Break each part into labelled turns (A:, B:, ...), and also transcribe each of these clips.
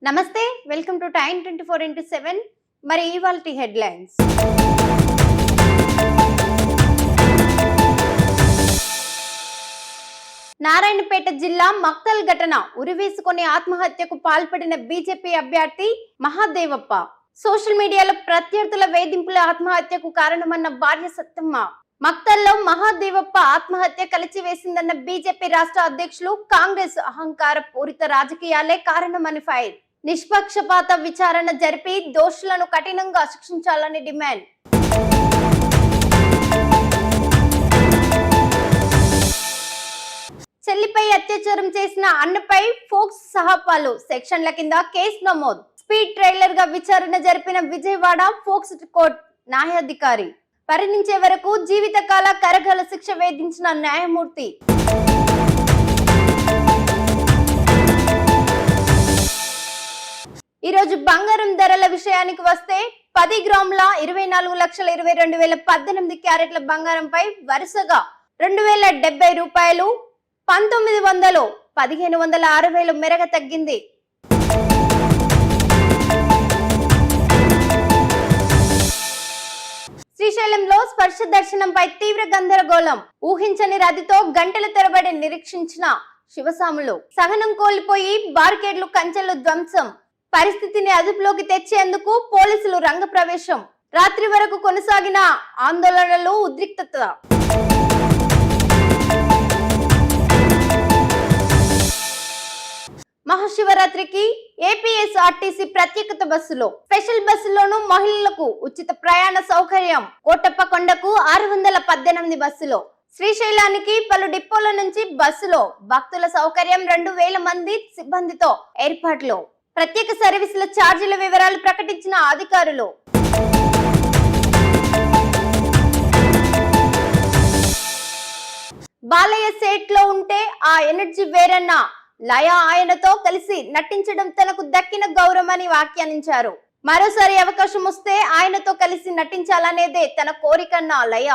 A: నమస్తే, welcome to time 24x7. మరి ఇవాల్టి హెడ్లైన్స్. నారాయణపేట జిల్లా మక్తల్ ఘటన ఉరివేసుకొని ఆత్మహత్యకు పాల్పడిన బీజేపీ అభ్యర్థి మహాదేవప్ప. సోషల్ మీడియాలో ప్రత్యర్థుల వేధింపుల ఆత్మహత్యకు కారణమన్న భార్య సత్తమ్మ. మక్తల్లో మహాదేవప్ప ఆత్మహత్య కలిచివేసిందన్న బీజేపీ రాష్ట్ర అధ్యక్షులు కాంగ్రెస్ అహంకార పూరిత రాజకీయాలే కారణమని ఫైర్. నిష్పక్షపాత విచారణ జరిపి దోషులను కఠినంగా శిక్షించాలని డిమాండ్. చెల్లిపై అత్యాచారం చేసిన అన్నపై ఫోక్స్ సహా పలు సెక్షన్ల కింద కేసు నమోదు. స్పీడ్ ట్రైలర్ గా విచారణ జరిపిన విజయవాడ ఫోక్స్ కోర్టు న్యాయాధికారి పరిణించే వరకు జీవితకాల కరగల శిక్ష వేధించిన న్యాయమూర్తి. ఈరోజు బంగారం ధరల విషయానికి వస్తే 10 గ్రాముల 24,22,18 క్యారెట్ల బంగారంపై వరుసగా 2,070 రూపాయలు, 1900, 1,560 మేరకు తగ్గింది. శ్రీశైలంలో స్పర్శ దర్శనంపై తీవ్ర గందరగోళం. ఊహించని రద్దీతో గంటల తరబడి నిరీక్షించిన శివసాములు సహనం కోల్పోయి బార్కెడ్లు కంచెలు ధ్వంసం. పరిస్థితిని అదుపులోకి తెచ్చేందుకు పోలీసులు రంగప్రవేశం. రాత్రి వరకు కొనసాగిన ఆందోళనలు, ఉద్రిక్తత. మహాశివరాత్రికి ఏపీఎస్ఆర్టీసీ ప్రత్యేకత బస్సులో స్పెషల్ బస్సులోనూ మహిళలకు ఉచిత ప్రయాణ సౌకర్యం. కోటప్ప కొండకు 618 బస్సులో, శ్రీశైలానికి పలు డిపోల నుంచి బస్సులో భక్తుల సౌకర్యం. 2,000 మంది సిబ్బందితో ఏర్పాట్లు. ప్రత్యేక సర్వీసుల ఛార్జీల వివరాలు ప్రకటించిన అధికారులు. బాలయ్య సెట్ లో ఉంటే ఆ ఎనర్జీ వేరన్న లయ ఆయనతో కలిసి నటించడం తనకు దక్కిన గౌరవమని వ్యాఖ్యానించారు. మరోసారి అవకాశం వస్తే ఆయనతో కలిసి నటించాలనేదే తన కోరికన్న లయ.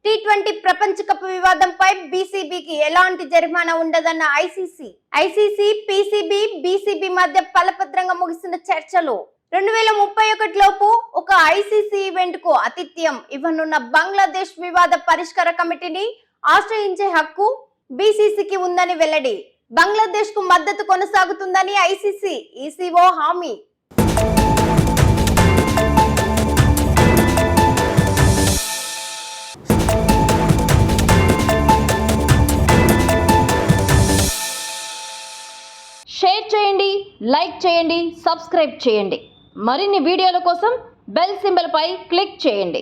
A: T20 ప్రపంచ కప్ వివాదంపై బీసీబీకి ఎలాంటి జరిమానా ఉండదన్న ఐసీసీ పీసీబీ బీసీబీ మధ్య ఫలప్రదంగా ముగిసిన చర్చలు. 2031 లోపు ఒక ఐసీసీ ఈవెంట్ కు ఆతిథ్యం ఇవ్వనున్న బంగ్లాదేశ్ వివాద పరిష్కార కమిటీని ఆశ్రయించే హక్కు బీసీసీకి ఉందని వెల్లడి. బంగ్లాదేశ్ కు మద్దతు కొనసాగుతుందని ఐసీసీ ఈసీఓ హామీ.
B: షేర్ చేయండి, లైక్ చేయండి, సబ్స్క్రైబ్ చేయండి. మరిన్ని వీడియోల కోసం బెల్ సింబల్ పై క్లిక్ చేయండి.